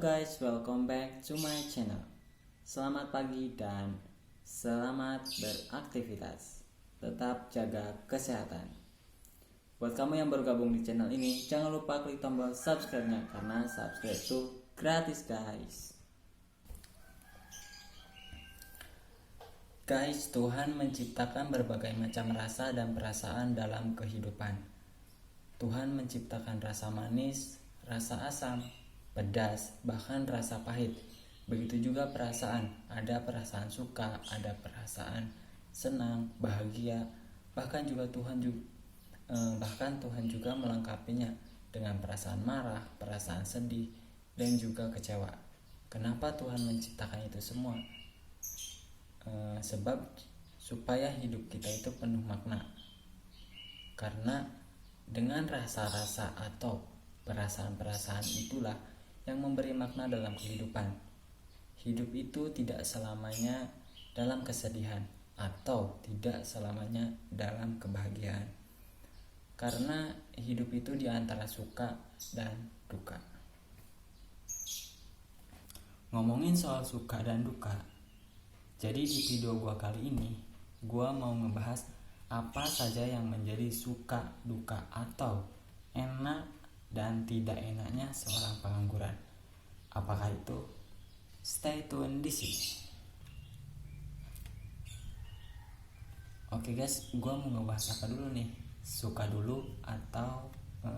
guys, welcome back to my channel. Selamat pagi dan selamat beraktivitas. Tetap jaga kesehatan. Buat kamu yang baru gabung di channel ini, jangan lupa klik tombol subscribe-nya karena subscribe itu gratis guys. Guys, Tuhan menciptakan berbagai macam rasa dan perasaan dalam kehidupan. Tuhan menciptakan rasa manis, rasa asam, pedas, bahkan rasa pahit. Begitu juga perasaan, ada perasaan suka, ada perasaan senang, bahagia, bahkan Tuhan juga melengkapinya dengan perasaan marah, perasaan sedih, dan juga kecewa. Kenapa Tuhan menciptakan itu semua? Sebab supaya hidup kita itu penuh makna. Karena dengan rasa-rasa atau perasaan-perasaan itulah yang memberi makna dalam kehidupan. Hidup itu tidak selamanya dalam kesedihan atau tidak selamanya dalam kebahagiaan. Karena hidup itu di antara suka dan duka. Ngomongin soal suka dan duka, jadi di video gua kali ini, gua mau ngebahas apa saja yang menjadi suka, duka, atau enak dan tidak enaknya seorang pengangguran. Apakah itu? Stay tune di sini. Oke guys, gua mau ngebahas apa dulu nih? Suka dulu atau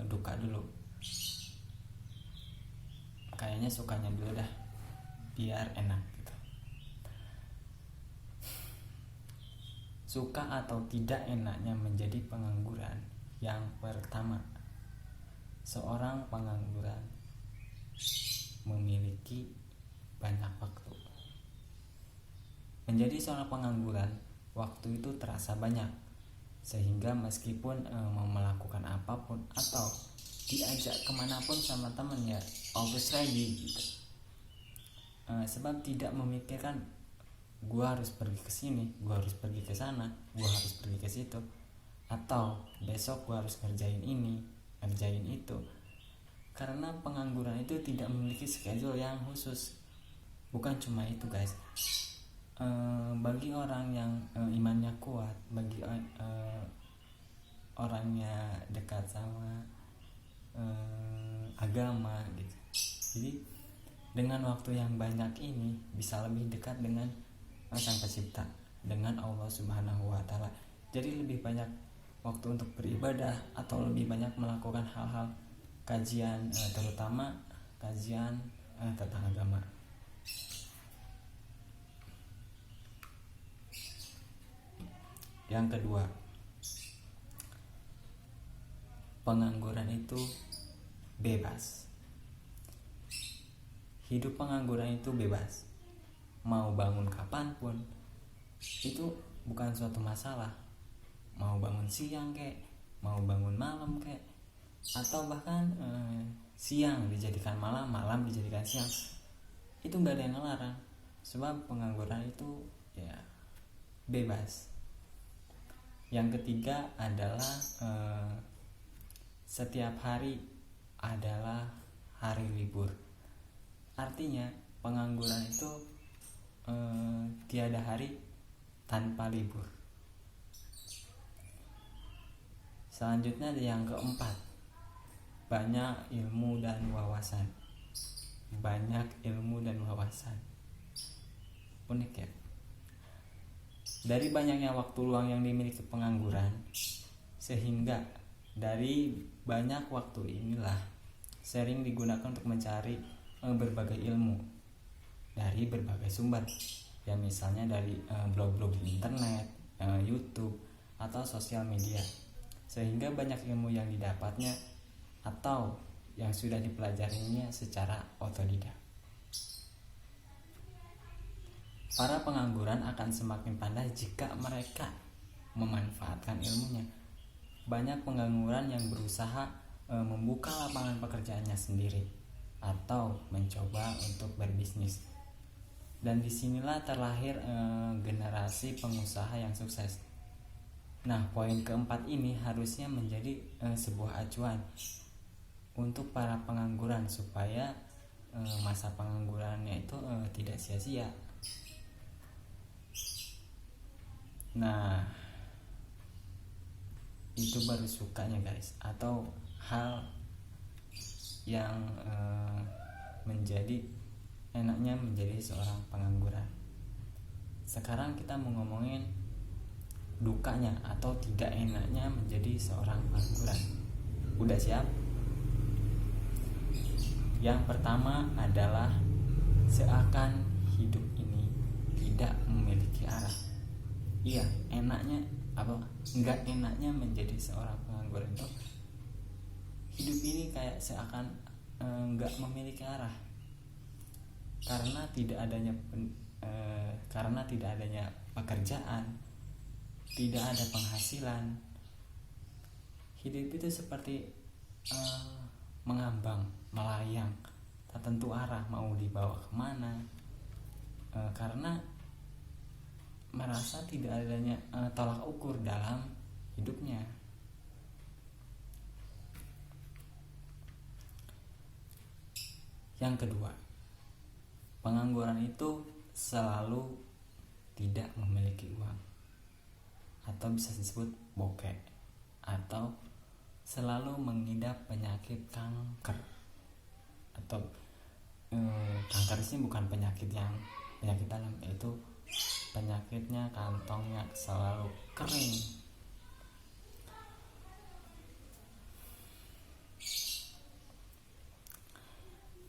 duka dulu? Kayaknya sukanya dulu dah, biar enak gitu. Suka atau tidak enaknya menjadi pengangguran. Yang pertama, seorang pengangguran memiliki banyak waktu. Menjadi seorang pengangguran, waktu itu terasa banyak, sehingga meskipun mau melakukan apapun atau diajak kemanapun sama temen ya always ready gitu. Sebab tidak memikirkan gua harus pergi ke sini, gua harus pergi ke sana, gua harus pergi ke situ, atau besok gua harus ngerjain ini, ngerjain itu. Karena pengangguran itu tidak memiliki schedule yang khusus. Bukan cuma itu guys, bagi orang yang imannya kuat, bagi orangnya dekat sama agama gitu, jadi dengan waktu yang banyak ini bisa lebih dekat dengan Sang Pencipta, dengan Allah Subhanahu wa Ta'ala. Jadi lebih banyak waktu untuk beribadah atau lebih banyak melakukan hal-hal kajian, terutama kajian tentang agama. Yang kedua, pengangguran itu bebas. Hidup pengangguran itu bebas. Mau bangun kapanpun, itu bukan suatu masalah. Mau bangun siang kek, mau bangun malam kek, atau bahkan siang dijadikan malam, malam dijadikan siang, itu gak ada yang ngelarang. Sebab pengangguran itu ya bebas. Yang ketiga adalah setiap hari adalah hari libur. Artinya pengangguran itu tiada hari tanpa libur. Selanjutnya ada yang keempat, banyak ilmu dan wawasan. Banyak ilmu dan wawasan. Unik ya. Dari banyaknya waktu luang yang dimiliki pengangguran, sehingga dari banyak waktu inilah sering digunakan untuk mencari berbagai ilmu dari berbagai sumber. Ya misalnya dari blog-blog di internet, YouTube, atau sosial media. Sehingga banyak ilmu yang didapatnya atau yang sudah dipelajarinya secara otodidak. Para pengangguran akan semakin pandai jika mereka memanfaatkan ilmunya. Banyak pengangguran yang berusaha membuka lapangan pekerjaannya sendiri atau mencoba untuk berbisnis. Dan disinilah terlahir generasi pengusaha yang sukses. Nah, poin keempat ini harusnya menjadi sebuah acuan untuk para pengangguran supaya masa penganggurannya itu tidak sia-sia. Nah, itu baru sukanya guys, atau hal yang menjadi enaknya menjadi seorang pengangguran. Sekarang kita mau ngomongin dukanya atau tidak enaknya menjadi seorang pengangguran. Udah siap? Yang pertama adalah seakan hidup ini tidak memiliki arah. Iya, enaknya apa? Enggak enaknya menjadi seorang pengangguran itu hidup ini kayak seakan enggak memiliki arah. Karena tidak adanya pekerjaan, tidak ada penghasilan. Hidup itu seperti mengambang, melayang, tak tentu arah mau dibawa kemana, karena merasa tidak adanya tolak ukur dalam hidupnya. Yang kedua, pengangguran itu selalu tidak memiliki uang, atau bisa disebut bokek, atau selalu mengidap penyakit kanker. Atau kanker ini bukan penyakit dalam, yaitu penyakitnya kantongnya selalu kering.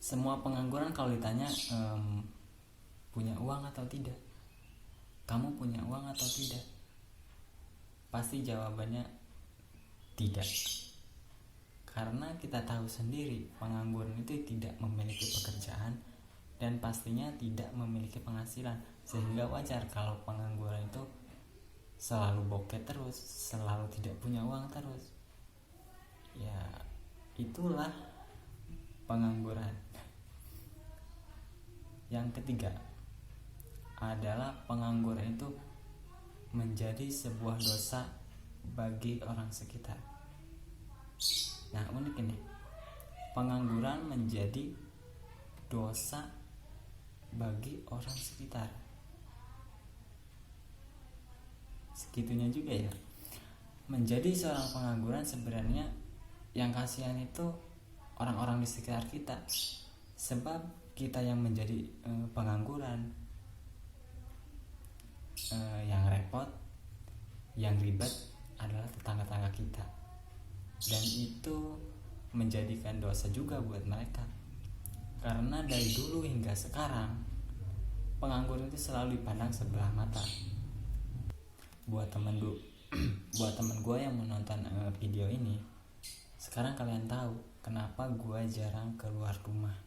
Semua pengangguran kalau ditanya punya uang atau tidak, kamu punya uang atau tidak, pasti jawabannya tidak. Karena kita tahu sendiri pengangguran itu tidak memiliki pekerjaan dan pastinya tidak memiliki penghasilan, sehingga wajar kalau pengangguran itu selalu bokeh terus, selalu tidak punya uang terus. Ya, itulah pengangguran. Yang ketiga adalah pengangguran itu menjadi sebuah dosa bagi orang sekitar. Nah, unik ini, pengangguran menjadi dosa bagi orang sekitar. Segitunya juga ya. Menjadi seorang pengangguran sebenarnya yang kasihan itu orang-orang di sekitar kita. Sebab kita yang menjadi pengangguran, yang repot, yang ribet adalah tetangga-tetangga kita. Dan itu menjadikan dosa juga buat mereka. Karena dari dulu hingga sekarang pengangguran itu selalu dipandang sebelah mata. Buat temen gue yang menonton video ini, sekarang kalian tahu kenapa gue jarang keluar rumah,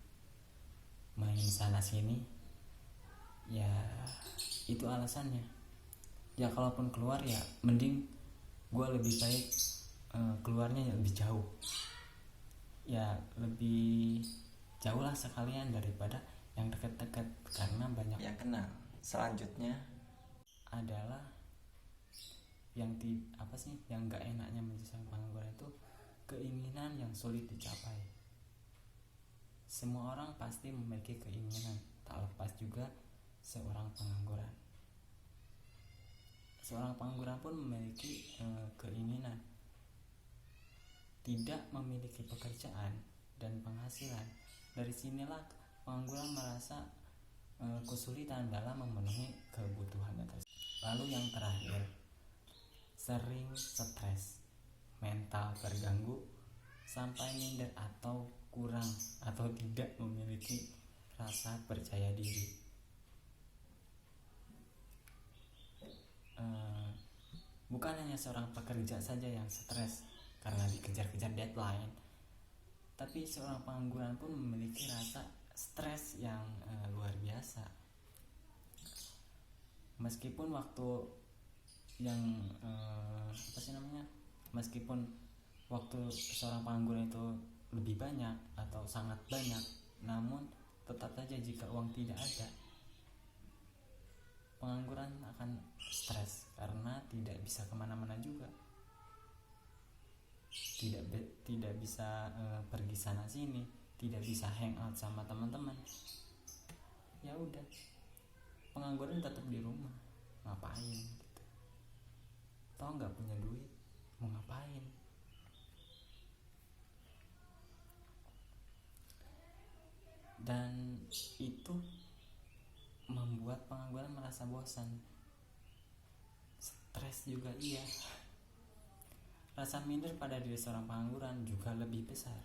main sana sini. Ya itu alasannya. Ya kalaupun keluar ya mending gue lebih baik keluarnya lebih jauh, ya lebih jauh lah sekalian daripada yang dekat-dekat, karena banyak yang kenal. Selanjutnya adalah yang nggak enaknya menjadi pengangguran itu keinginan yang sulit dicapai. Semua orang pasti memiliki keinginan, tak lepas juga seorang pengangguran. Seorang pengangguran pun memiliki keinginan tidak memiliki pekerjaan dan penghasilan. Dari sinilah pengangguran merasa kesulitan dalam memenuhi kebutuhannya tersebut. Lalu yang terakhir, sering stres, mental terganggu sampai minder atau kurang atau tidak memiliki rasa percaya diri. Bukan hanya seorang pekerja saja yang stres karena dikejar-kejar deadline, tapi seorang pengangguran pun memiliki rasa stres yang luar biasa. Meskipun waktu yang meskipun waktu seorang pengangguran itu lebih banyak atau sangat banyak, namun tetap saja jika uang tidak ada, pengangguran akan stres karena tidak bisa kemana-mana juga, tidak bisa pergi sana sini, tidak bisa hangout sama teman-teman, ya udah, pengangguran tetap di rumah, ngapain gitu. Toh nggak punya duit, mau ngapain? Dan itu membuat pengangguran merasa bosan, stres juga iya. Rasa minder pada diri seorang pengangguran juga lebih besar.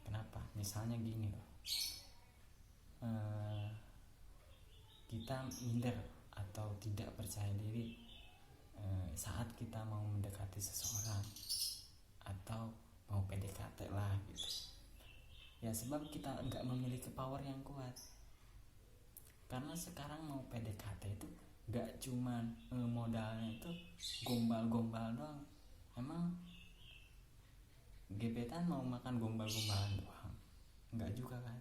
Kenapa? Misalnya gini loh, kita minder atau tidak percaya diri saat kita mau mendekati seseorang atau mau PDKT lah gitu. Ya sebab kita nggak memiliki power yang kuat. Karena sekarang mau PDKT itu nggak cuman modalnya itu gombal-gombal doang. Emang gebetan mau makan gombal-gombalan doang? Enggak juga kan.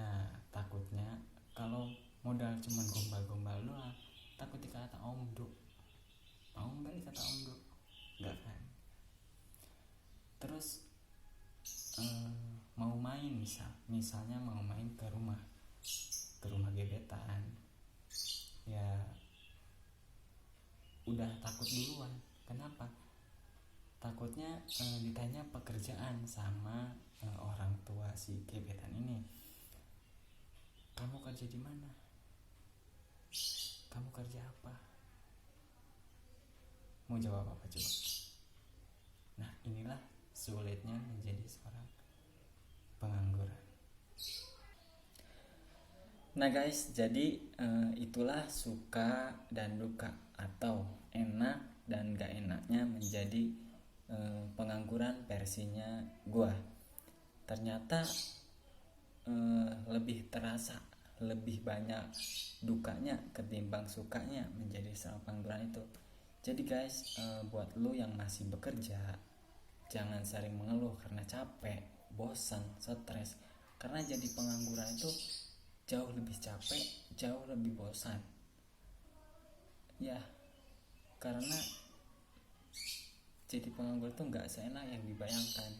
Nah takutnya kalau modal cuman gombal-gombal doang, takut dikata omdo. Mau nggak dikata omdo? Enggak kan. Terus mau main, misalnya mau main ke rumah gebetan, ya udah takut duluan. Kenapa? Takutnya ditanya pekerjaan sama orang tua si gebetan ini. Kamu kerja di mana? Kamu kerja apa? Mau jawab apa coba? Nah inilah sulitnya menjadi seorang pengangguran. Nah guys, jadi itulah suka dan duka atau enak dan gak enaknya menjadi pengangguran versinya gua. Ternyata lebih terasa, lebih banyak dukanya ketimbang sukanya menjadi seorang pengangguran itu. Jadi guys, buat lu yang masih bekerja, jangan sering mengeluh karena capek, bosan, stres. Karena jadi pengangguran itu jauh lebih capek, jauh lebih bosan. Ya, karena jadi pengangguran itu nggak seenak yang dibayangkan.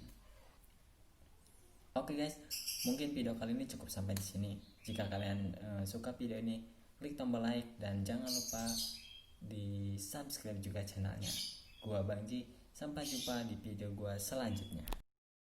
Oke guys, mungkin video kali ini cukup sampai di sini. Jika kalian suka video ini, klik tombol like dan jangan lupa di subscribe juga channelnya. Gua Bang Ji, sampai jumpa di video gua selanjutnya.